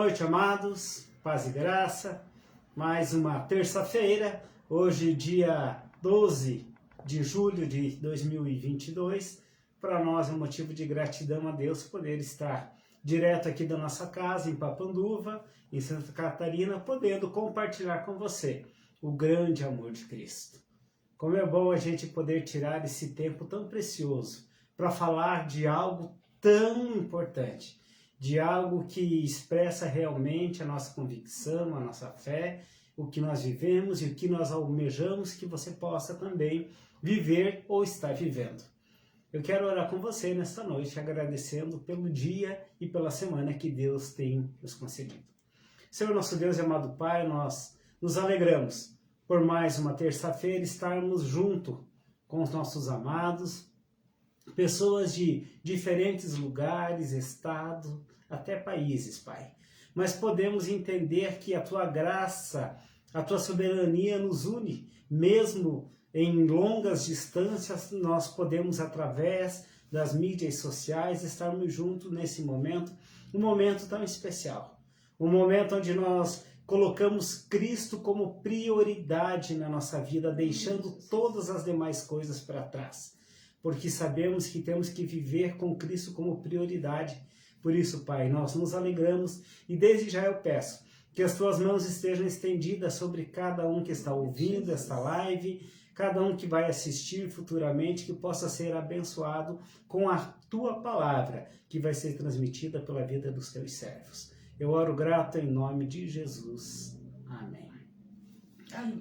noite, amados, paz e graça. Mais uma terça-feira, hoje dia 12 de julho de 2022. Para nós é um motivo de gratidão a Deus poder estar direto aqui da nossa casa em Papanduva, em Santa Catarina, podendo compartilhar com você o grande amor de Cristo. Como é bom a gente poder tirar esse tempo tão precioso para falar de algo tão importante, de algo que expressa realmente a nossa convicção, a nossa fé, o que nós vivemos e o que nós almejamos que você possa também viver ou estar vivendo. Eu quero orar com você nesta noite, agradecendo pelo dia e pela semana que Deus tem nos concedido. Senhor nosso Deus e amado Pai, nós nos alegramos por mais uma terça-feira estarmos junto com os nossos amados, pessoas de diferentes lugares, estados, até países, Pai. Mas podemos entender que a Tua graça, a Tua soberania nos une, mesmo em longas distâncias, nós podemos, através das mídias sociais, estarmos juntos nesse momento, um momento tão especial. Um momento onde nós colocamos Cristo como prioridade na nossa vida, deixando todas as demais coisas para trás. Porque sabemos que temos que viver com Cristo como prioridade. Por isso, Pai, nós nos alegramos e desde já eu peço que as Tuas mãos estejam estendidas sobre cada um que está ouvindo esta live, cada um que vai assistir futuramente, que possa ser abençoado com a Tua palavra, que vai ser transmitida pela vida dos Teus servos. Eu oro grato em nome de Jesus. Amém.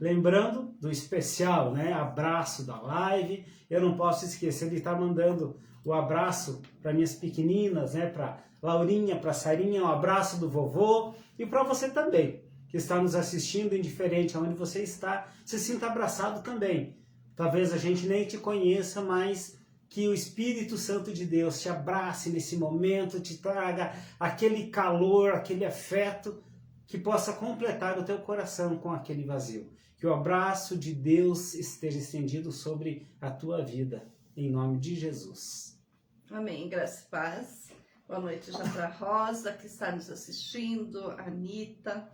Lembrando do especial, abraço da live, eu não posso esquecer de estar mandando o abraço para minhas pequeninas, para Laurinha, para Sarinha, um abraço do vovô e para você também, que está nos assistindo, indiferente aonde você está, se sinta abraçado também. Talvez a gente nem te conheça, mas que o Espírito Santo de Deus te abrace nesse momento, te traga aquele calor, aquele afeto, que possa completar o teu coração com aquele vazio. Que o abraço de Deus esteja estendido sobre a tua vida, em nome de Jesus. Amém. Graça e paz. Boa noite já para a Rosa, que está nos assistindo, a Anitta,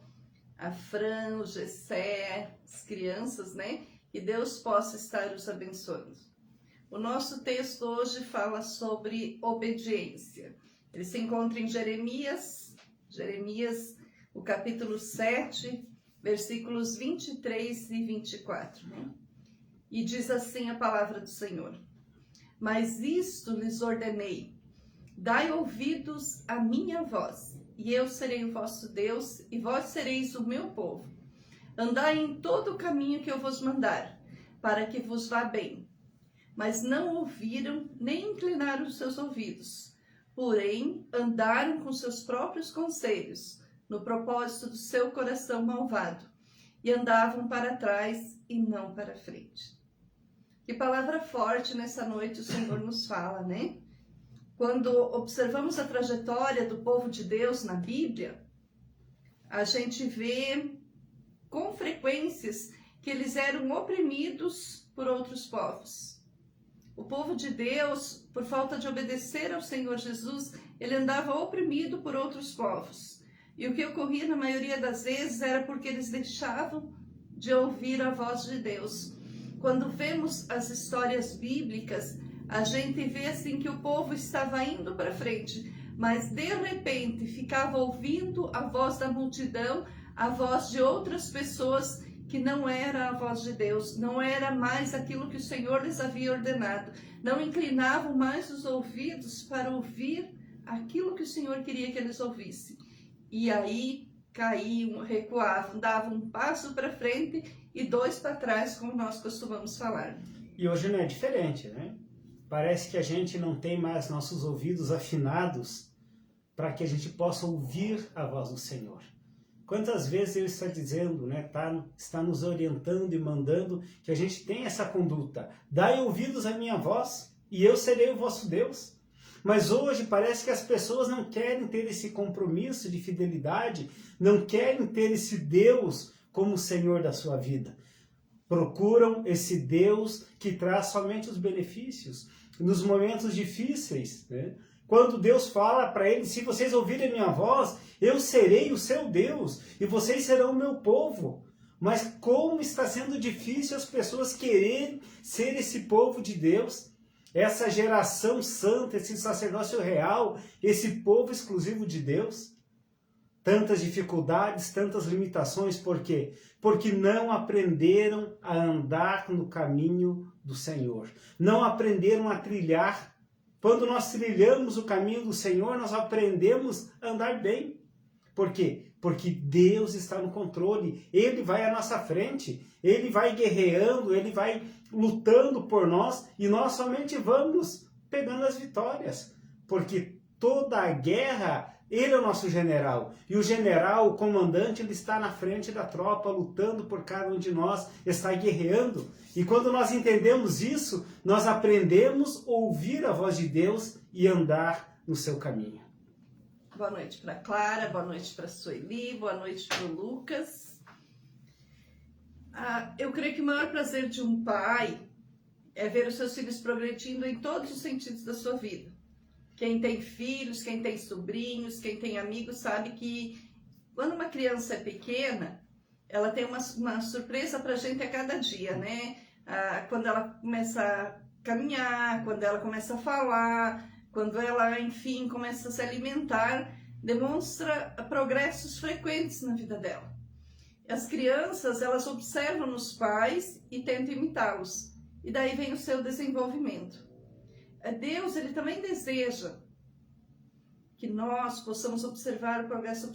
a Fran, o Gessé, as crianças, Que Deus possa estar os abençoando. O nosso texto hoje fala sobre obediência. Ele se encontra em Jeremias, o capítulo 7, versículos 23 e 24. E diz assim a palavra do Senhor: Mas isto lhes ordenei, dai ouvidos à minha voz, e eu serei o vosso Deus, e vós sereis o meu povo. Andai em todo o caminho que eu vos mandar, para que vos vá bem. Mas não ouviram, nem inclinaram os seus ouvidos, porém andaram com seus próprios conselhos, no propósito do seu coração malvado, e andavam para trás e não para frente. Que palavra forte nessa noite o Senhor nos fala, Quando observamos a trajetória do povo de Deus na Bíblia, a gente vê com frequências que eles eram oprimidos por outros povos. O povo de Deus, por falta de obedecer ao Senhor Jesus, ele andava oprimido por outros povos. E o que ocorria na maioria das vezes era porque eles deixavam de ouvir a voz de Deus. Quando vemos as histórias bíblicas, a gente vê assim que o povo estava indo para frente, mas de repente ficava ouvindo a voz da multidão, a voz de outras pessoas que não era a voz de Deus, não era mais aquilo que o Senhor lhes havia ordenado, não inclinavam mais os ouvidos para ouvir aquilo que o Senhor queria que eles ouvissem. E aí caíam, recuavam, davam um passo para frente e dois para trás, como nós costumamos falar. E hoje não é diferente, Parece que a gente não tem mais nossos ouvidos afinados para que a gente possa ouvir a voz do Senhor. Quantas vezes Ele está dizendo, está nos orientando e mandando que a gente tenha essa conduta. Dai ouvidos à minha voz e eu serei o vosso Deus. Mas hoje parece que as pessoas não querem ter esse compromisso de fidelidade, não querem ter esse Deus como Senhor da sua vida. Procuram esse Deus que traz somente os benefícios. Nos momentos difíceis, Quando Deus fala para eles, se vocês ouvirem minha voz, eu serei o seu Deus e vocês serão o meu povo. Mas como está sendo difícil as pessoas quererem ser esse povo de Deus, essa geração santa, esse sacerdócio real, esse povo exclusivo de Deus. Tantas dificuldades, tantas limitações, por quê? Porque não aprenderam a andar no caminho do Senhor. Não aprenderam a trilhar. Quando nós trilhamos o caminho do Senhor, nós aprendemos a andar bem. Por quê? Porque Deus está no controle. Ele vai à nossa frente. Ele vai guerreando, Ele vai lutando por nós e nós somente vamos pegando as vitórias. Porque toda a guerra, Ele é o nosso general. E o general, o comandante, ele está na frente da tropa, lutando por cada um de nós, está guerreando. E quando nós entendemos isso, nós aprendemos a ouvir a voz de Deus e andar no seu caminho. Boa noite para Clara, boa noite para Sueli, boa noite para o Lucas. Eu creio que o maior prazer de um pai é ver os seus filhos progredindo em todos os sentidos da sua vida. Quem tem filhos, quem tem sobrinhos, quem tem amigos, sabe que quando uma criança é pequena, ela tem uma surpresa para a gente a cada dia, né? Quando ela começa a caminhar, quando ela começa a falar, quando ela, enfim, começa a se alimentar, demonstra progressos frequentes na vida dela. As crianças, elas observam nos pais e tentam imitá-los. E daí vem o seu desenvolvimento. Deus, Ele também deseja que nós possamos observar o progresso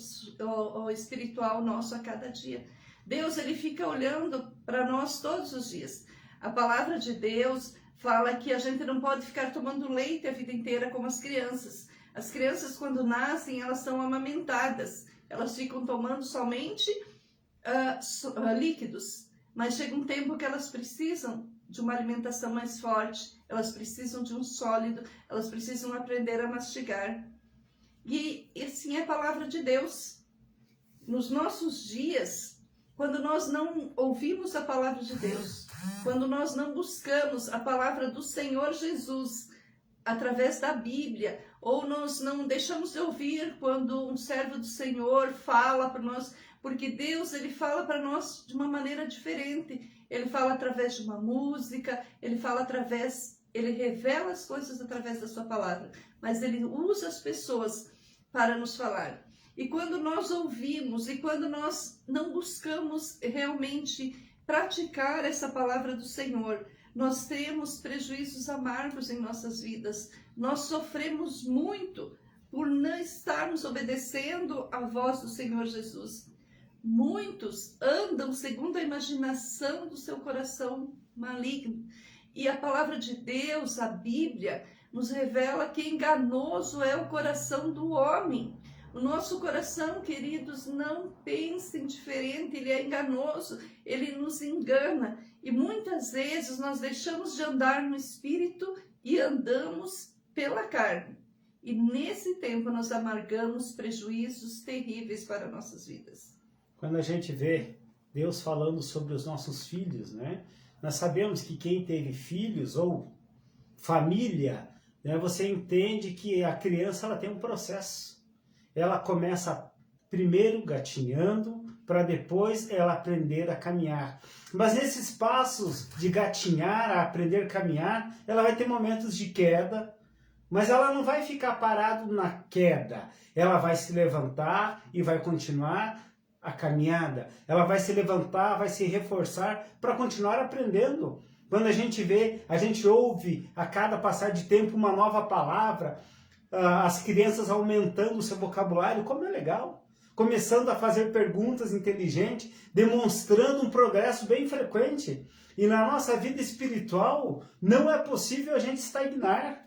espiritual nosso a cada dia. Deus, Ele fica olhando para nós todos os dias. A palavra de Deus fala que a gente não pode ficar tomando leite a vida inteira como as crianças. As crianças, quando nascem, elas são amamentadas. Elas ficam tomando somente líquidos. Mas chega um tempo que elas precisam de uma alimentação mais forte. Elas precisam de um sólido. Elas precisam aprender a mastigar. E assim é a palavra de Deus. Nos nossos dias, quando nós não ouvimos a palavra de Deus, quando nós não buscamos a palavra do Senhor Jesus através da Bíblia, ou nós não deixamos de ouvir quando um servo do Senhor fala para nós, porque Deus, Ele fala para nós de uma maneira diferente. Ele fala através de uma música, Ele revela as coisas através da sua palavra, mas Ele usa as pessoas para nos falar. E quando nós ouvimos e quando nós não buscamos realmente praticar essa palavra do Senhor, nós temos prejuízos amargos em nossas vidas. Nós sofremos muito por não estarmos obedecendo à voz do Senhor Jesus. Muitos andam segundo a imaginação do seu coração maligno. E a palavra de Deus, a Bíblia, nos revela que enganoso é o coração do homem. O nosso coração, queridos, não pensa diferente, ele é enganoso, ele nos engana. E muitas vezes nós deixamos de andar no Espírito e andamos pela carne. E nesse tempo nós amargamos prejuízos terríveis para nossas vidas. Quando a gente vê Deus falando sobre os nossos filhos, né? Nós sabemos que quem teve filhos ou família, né, você entende que a criança ela tem um processo. Ela começa primeiro gatinhando, para depois ela aprender a caminhar. Mas nesses passos de gatinhar, a aprender a caminhar, ela vai ter momentos de queda, mas ela não vai ficar parada na queda. Ela vai se levantar e vai continuar a caminhada. Ela vai se levantar, vai se reforçar para continuar aprendendo. Quando a gente vê, a gente ouve a cada passar de tempo uma nova palavra, as crianças aumentando o seu vocabulário, como é legal. Começando a fazer perguntas inteligentes, demonstrando um progresso bem frequente. E na nossa vida espiritual, não é possível a gente estagnar.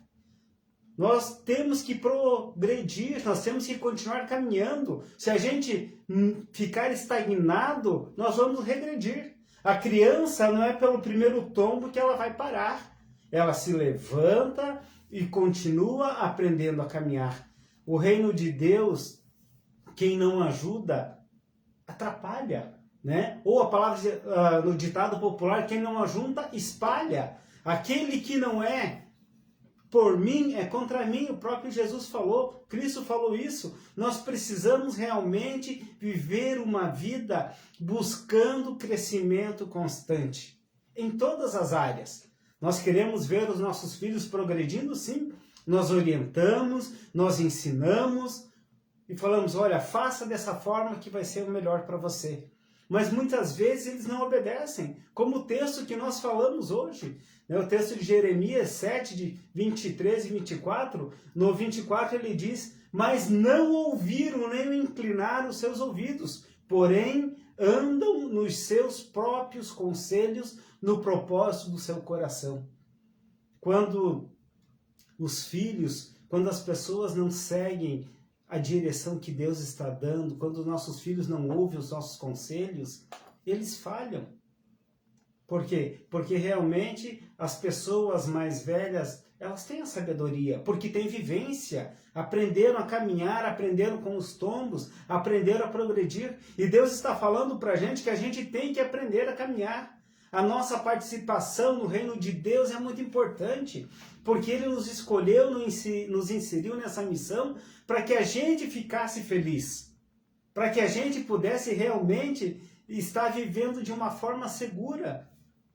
Nós temos que progredir, nós temos que continuar caminhando. Se a gente ficar estagnado, nós vamos regredir. A criança não é pelo primeiro tombo que ela vai parar. Ela se levanta e continua aprendendo a caminhar. O reino de Deus, quem não ajuda, atrapalha, né? Ou a palavra no ditado popular, quem não ajunta, espalha. Aquele que não é por mim é contra mim. O próprio Jesus falou, Cristo falou isso. Nós precisamos realmente viver uma vida buscando crescimento constante em todas as áreas. Nós queremos ver os nossos filhos progredindo, sim. Nós orientamos, nós ensinamos e falamos, olha, faça dessa forma que vai ser o melhor para você. Mas muitas vezes eles não obedecem, como o texto que nós falamos hoje. O texto de Jeremias 7, de 23 e 24, no 24 ele diz, mas não ouviram nem inclinaram os seus ouvidos, porém andam nos seus próprios conselhos, no propósito do seu coração. Quando os filhos, quando as pessoas não seguem a direção que Deus está dando, quando os nossos filhos não ouvem os nossos conselhos, eles falham. Por quê? Porque realmente as pessoas mais velhas, elas têm a sabedoria, porque têm vivência, aprenderam a caminhar, aprenderam com os tombos, aprenderam a progredir. E Deus está falando para a gente que a gente tem que aprender a caminhar. A nossa participação no reino de Deus é muito importante, porque Ele nos escolheu, nos inseriu nessa missão para que a gente ficasse feliz, para que a gente pudesse realmente estar vivendo de uma forma segura.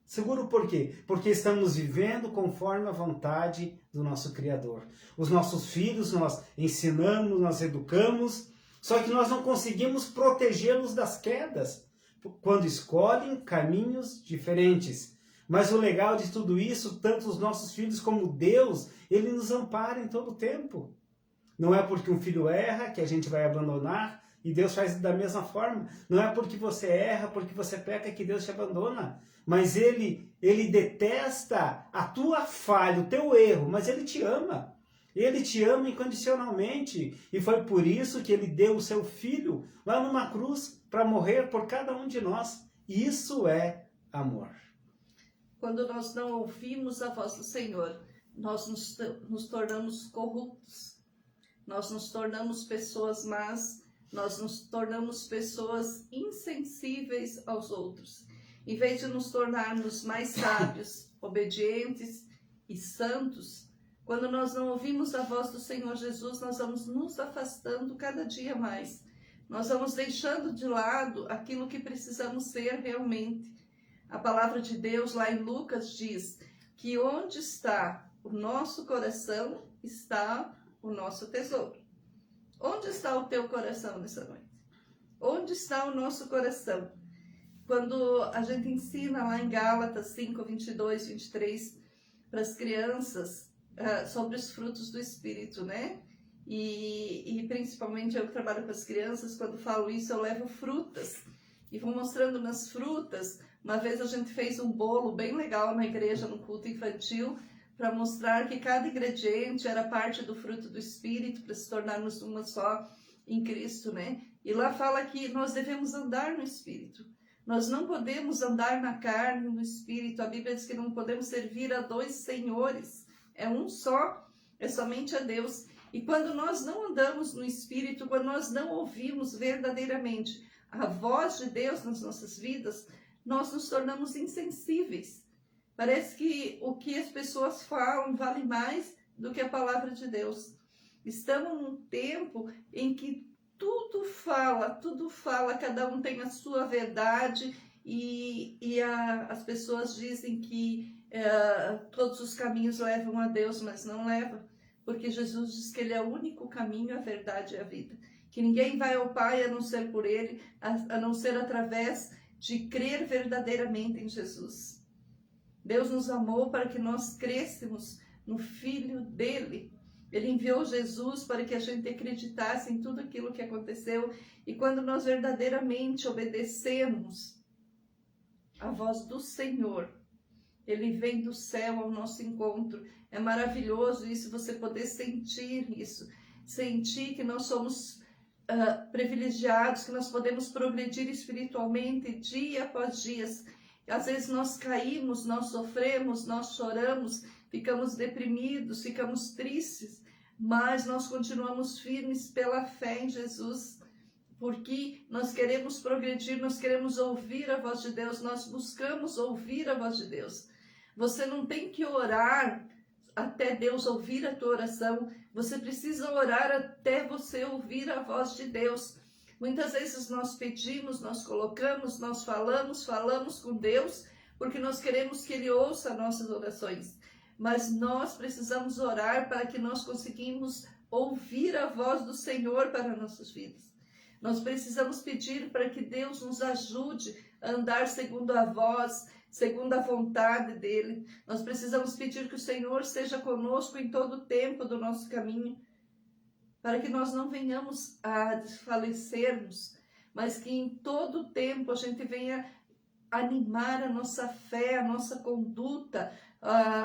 Seguro por quê? Porque estamos vivendo conforme a vontade do nosso Criador. Os nossos filhos nós ensinamos, nós educamos, só que nós não conseguimos protegê-los das quedas, quando escolhem caminhos diferentes. Mas o legal de tudo isso, tanto os nossos filhos como Deus, Ele nos ampara em todo o tempo. Não é porque um filho erra que a gente vai abandonar, e Deus faz da mesma forma. Não é porque você erra, porque você peca, que Deus te abandona. Mas Ele detesta a tua falha, o teu erro, mas Ele te ama. Ele te ama incondicionalmente. E foi por isso que Ele deu o seu Filho lá numa cruz para morrer por cada um de nós. Isso é amor. Quando nós não ouvimos a voz do Senhor, nós nos tornamos corruptos. Nós nos tornamos pessoas más, nós nos tornamos pessoas insensíveis aos outros. Em vez de nos tornarmos mais sábios, obedientes e santos, quando nós não ouvimos a voz do Senhor Jesus, nós vamos nos afastando cada dia mais. Nós vamos deixando de lado aquilo que precisamos ser realmente. A palavra de Deus lá em Lucas diz que onde está o nosso coração, está o nosso tesouro. Onde está o teu coração nessa noite? Onde está o nosso coração? Quando a gente ensina lá em Gálatas 5, 22, 23, para as crianças, sobre os frutos do Espírito, né? E principalmente eu que trabalho com as crianças, quando falo isso, eu levo frutas. E vou mostrando nas frutas. Uma vez a gente fez um bolo bem legal na igreja, no culto infantil, para mostrar que cada ingrediente era parte do fruto do Espírito, para se tornarmos uma só em Cristo, né? E lá fala que nós devemos andar no Espírito. Nós não podemos andar na carne, no Espírito. A Bíblia diz que não podemos servir a dois senhores. É um só, é somente a Deus. E quando nós não andamos no Espírito, quando nós não ouvimos verdadeiramente a voz de Deus nas nossas vidas, nós nos tornamos insensíveis. Parece que o que as pessoas falam vale mais do que a palavra de Deus. Estamos num tempo em que tudo fala, cada um tem a sua verdade e as pessoas dizem que todos os caminhos levam a Deus, mas não leva, porque Jesus diz que Ele é o único caminho, a verdade e a vida. Que ninguém vai ao Pai a não ser por Ele, a não ser através de crer verdadeiramente em Jesus. Deus nos amou para que nós crescêssemos no Filho dEle. Ele enviou Jesus para que a gente acreditasse em tudo aquilo que aconteceu. E quando nós verdadeiramente obedecemos a voz do Senhor, Ele vem do céu ao nosso encontro. É maravilhoso isso, você poder sentir isso. Sentir que nós somos privilegiados, que nós podemos progredir espiritualmente dia após dia. Às vezes nós caímos, nós sofremos, nós choramos, ficamos deprimidos, ficamos tristes, mas nós continuamos firmes pela fé em Jesus, porque nós queremos progredir, nós queremos ouvir a voz de Deus, nós buscamos ouvir a voz de Deus. Você não tem que orar até Deus ouvir a tua oração. Você precisa orar até você ouvir a voz de Deus. Muitas vezes nós pedimos, nós colocamos, nós falamos com Deus, porque nós queremos que Ele ouça nossas orações. Mas nós precisamos orar para que nós conseguimos ouvir a voz do Senhor para nossas vidas. Nós precisamos pedir para que Deus nos ajude a andar segundo a voz, segundo a vontade dEle. Nós precisamos pedir que o Senhor seja conosco em todo o tempo do nosso caminho, para que nós não venhamos a desfalecermos, mas que em todo o tempo a gente venha animar a nossa fé, a nossa conduta,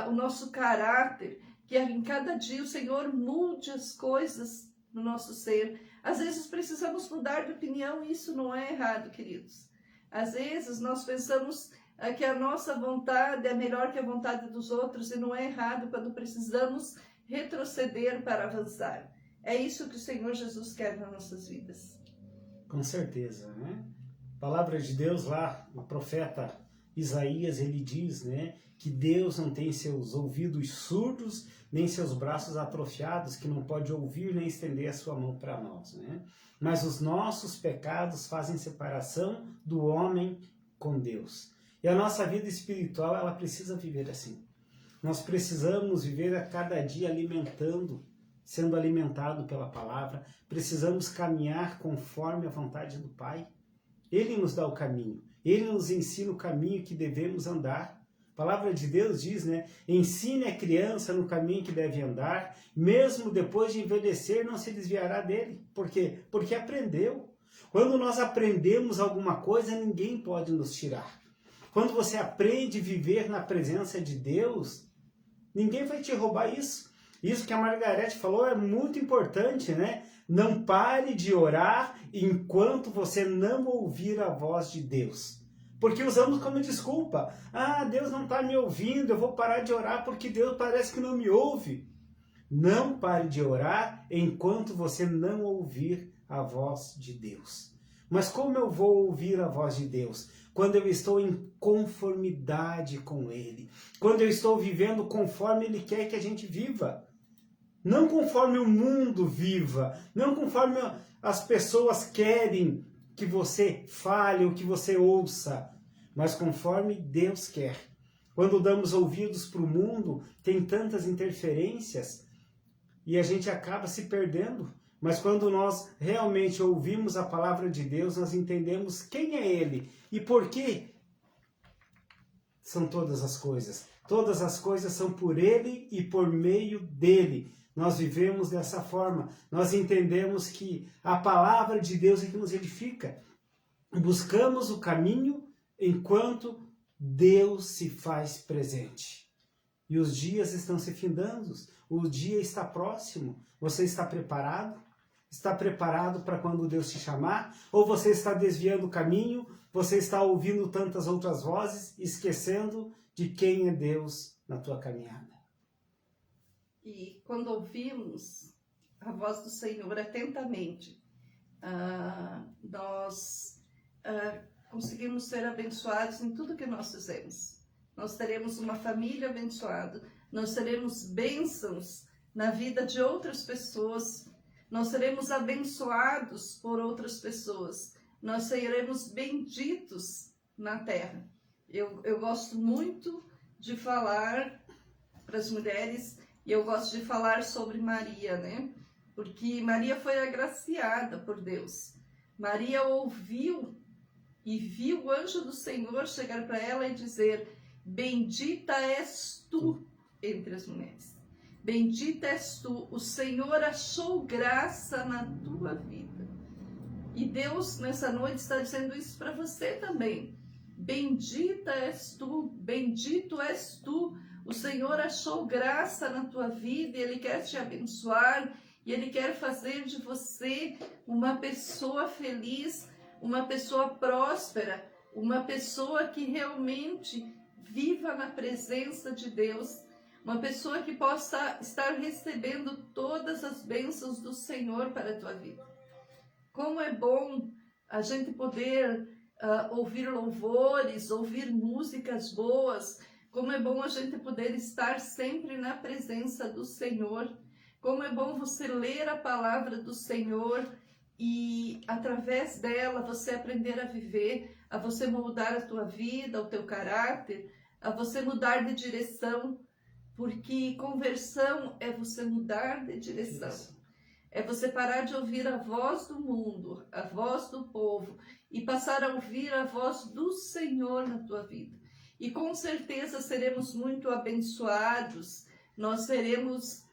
o nosso caráter, que em cada dia o Senhor mude as coisas no nosso ser. Às vezes precisamos mudar de opinião e isso não é errado, queridos. Às vezes nós pensamos que a nossa vontade é melhor que a vontade dos outros e não é errado quando precisamos retroceder para avançar. É isso que o Senhor Jesus quer nas nossas vidas. Com certeza, né? A palavra de Deus lá, o profeta Isaías, ele diz, né, que Deus não tem seus ouvidos surdos, nem seus braços atrofiados, que não pode ouvir nem estender a sua mão para nós, né? Mas os nossos pecados fazem separação do homem com Deus. E a nossa vida espiritual, ela precisa viver assim. Nós precisamos viver a cada dia sendo alimentado pela palavra, precisamos caminhar conforme a vontade do Pai. Ele nos dá o caminho, Ele nos ensina o caminho que devemos andar. A palavra de Deus diz, né? Ensine a criança no caminho que deve andar, mesmo depois de envelhecer não se desviará dele. Por quê? Porque aprendeu. Quando nós aprendemos alguma coisa, ninguém pode nos tirar. Quando você aprende a viver na presença de Deus, ninguém vai te roubar isso. Isso que a Margarete falou é muito importante, né? Não pare de orar enquanto você não ouvir a voz de Deus. Porque usamos como desculpa. Ah, Deus não está me ouvindo, eu vou parar de orar porque Deus parece que não me ouve. Não pare de orar enquanto você não ouvir a voz de Deus. Mas como eu vou ouvir a voz de Deus? Quando eu estou em conformidade com Ele. Quando eu estou vivendo conforme Ele quer que a gente viva. Não conforme o mundo viva, não conforme as pessoas querem que você fale ou que você ouça, mas conforme Deus quer. Quando damos ouvidos para o mundo, tem tantas interferências e a gente acaba se perdendo. Mas quando nós realmente ouvimos a palavra de Deus, nós entendemos quem é Ele e por que são todas as coisas. Todas as coisas são por Ele e por meio dEle. Nós vivemos dessa forma, nós entendemos que a palavra de Deus é que nos edifica. Buscamos o caminho enquanto Deus se faz presente. E os dias estão se findando, o dia está próximo. Você está preparado? Está preparado para quando Deus te chamar? Ou você está desviando o caminho? Você está ouvindo tantas outras vozes, esquecendo de quem é Deus na tua caminhada? E quando ouvimos a voz do Senhor atentamente, nós conseguimos ser abençoados em tudo que nós fizemos. Nós teremos uma família abençoada, nós teremos bênçãos na vida de outras pessoas, nós seremos abençoados por outras pessoas, nós seremos benditos na terra. Eu gosto muito de falar para as mulheres. E eu gosto de falar sobre Maria, né? Porque Maria foi agraciada por Deus. Maria ouviu e viu o anjo do Senhor chegar para ela e dizer: bendita és tu entre as mulheres. Bendita és tu. O Senhor achou graça na tua vida. E Deus, nessa noite, está dizendo isso para você também. Bendita és tu, bendito és tu. O Senhor achou graça na tua vida e Ele quer te abençoar e Ele quer fazer de você uma pessoa feliz, uma pessoa próspera, uma pessoa que realmente viva na presença de Deus, uma pessoa que possa estar recebendo todas as bênçãos do Senhor para a tua vida. Como é bom a gente poder ouvir louvores, ouvir músicas boas. Como é bom a gente poder estar sempre na presença do Senhor. Como é bom você ler a palavra do Senhor e através dela você aprender a viver, a você mudar a tua vida, o teu caráter, a você mudar de direção, porque conversão é você mudar de direção. É você parar de ouvir a voz do mundo, a voz do povo, e passar a ouvir a voz do Senhor na tua vida. E com certeza seremos muito abençoados, nós seremos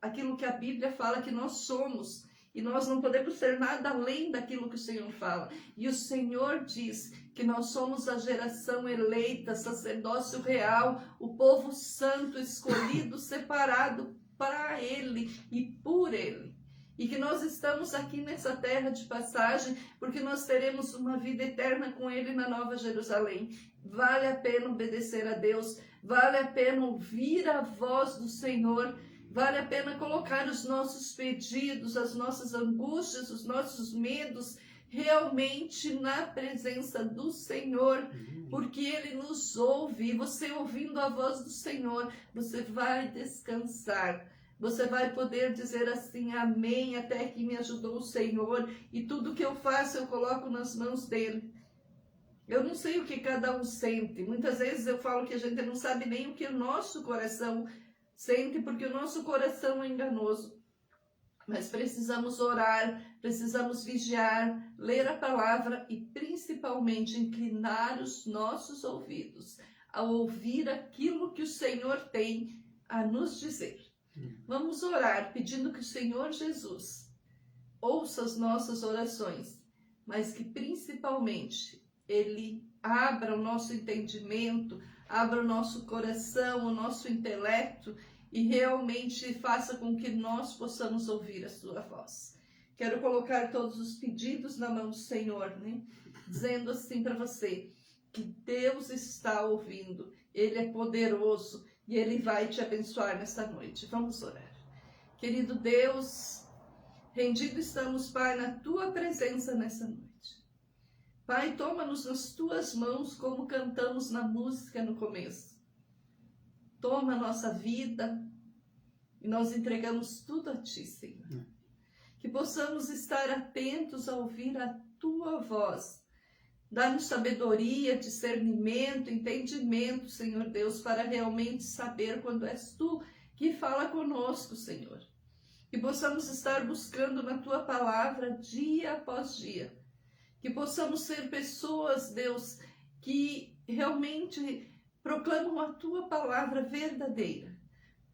aquilo que a Bíblia fala que nós somos, e nós não podemos ser nada além daquilo que o Senhor fala. E o Senhor diz que nós somos a geração eleita, sacerdócio real, o povo santo, escolhido, separado para Ele e por Ele. E que nós estamos aqui nessa terra de passagem, porque nós teremos uma vida eterna com Ele na Nova Jerusalém. Vale a pena obedecer a Deus, vale a pena ouvir a voz do Senhor, vale a pena colocar os nossos pedidos, as nossas angústias, os nossos medos, realmente na presença do Senhor, porque Ele nos ouve, e você ouvindo a voz do Senhor, você vai descansar. Você vai poder dizer assim, amém, até que me ajudou o Senhor, e tudo que eu faço eu coloco nas mãos dele. Eu não sei o que cada um sente. Muitas vezes eu falo que a gente não sabe nem o que o nosso coração sente, porque o nosso coração é enganoso. Mas precisamos orar, precisamos vigiar, ler a palavra e principalmente inclinar os nossos ouvidos a ouvir aquilo que o Senhor tem a nos dizer. Vamos orar pedindo que o Senhor Jesus ouça as nossas orações, mas que principalmente Ele abra o nosso entendimento, abra o nosso coração, o nosso intelecto e realmente faça com que nós possamos ouvir a sua voz. Quero colocar todos os pedidos na mão do Senhor, né? Dizendo assim para você, que Deus está ouvindo, Ele é poderoso e Ele vai te abençoar nesta noite. Vamos orar. Querido Deus, rendido estamos, Pai, na Tua presença nessa noite. Pai, toma-nos nas Tuas mãos como cantamos na música no começo. Toma a nossa vida e nós entregamos tudo a Ti, Senhor. Que possamos estar atentos a ouvir a Tua voz. Dá-nos sabedoria, discernimento, entendimento, Senhor Deus, para realmente saber quando és Tu que fala conosco, Senhor. Que possamos estar buscando na Tua palavra dia após dia. Que possamos ser pessoas, Deus, que realmente proclamam a Tua palavra verdadeira,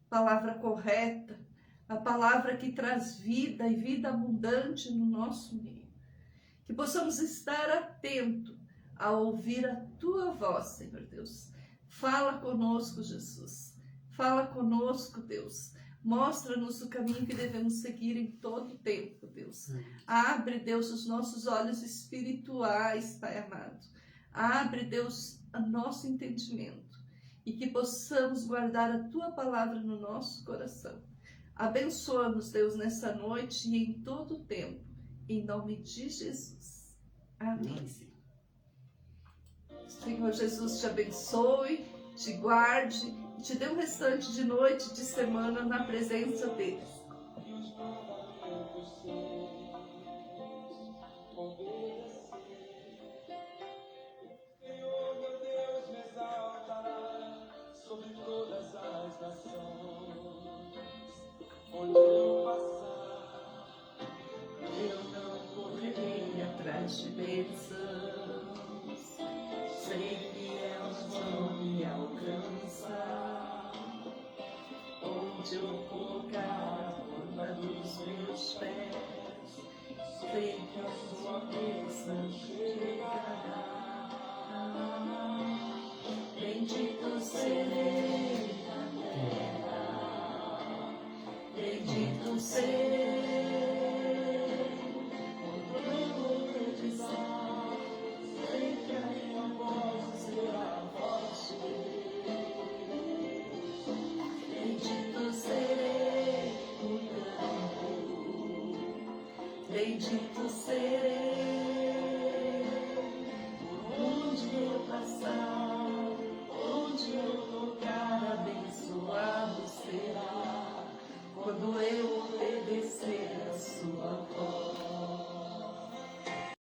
palavra correta, a palavra que traz vida e vida abundante no nosso meio. Que possamos estar atentos a ouvir a Tua voz, Senhor Deus. Fala conosco, Jesus. Fala conosco, Deus. Mostra-nos o caminho que devemos seguir em todo o tempo, Deus. Abre, Deus, os nossos olhos espirituais, Pai amado. Abre, Deus, o nosso entendimento. E que possamos guardar a Tua palavra no nosso coração. Abençoa-nos, Deus, nessa noite e em todo o tempo. Em nome de Jesus. Amém. Senhor Jesus te abençoe, te guarde e te dê um restante de noite, de semana na presença deles. Senhor, meu Deus, me exaltará sobre todas as nações. Onde eu passar, eu não correrei Atrás de bênçãos, sei que elas vão me alcançar. Onde eu colocar a ponta dos meus pés, sei que a sua bênção chegará. Bendito serei na terra, bendito serei. Bendito serei, por onde eu passar, seu lugar.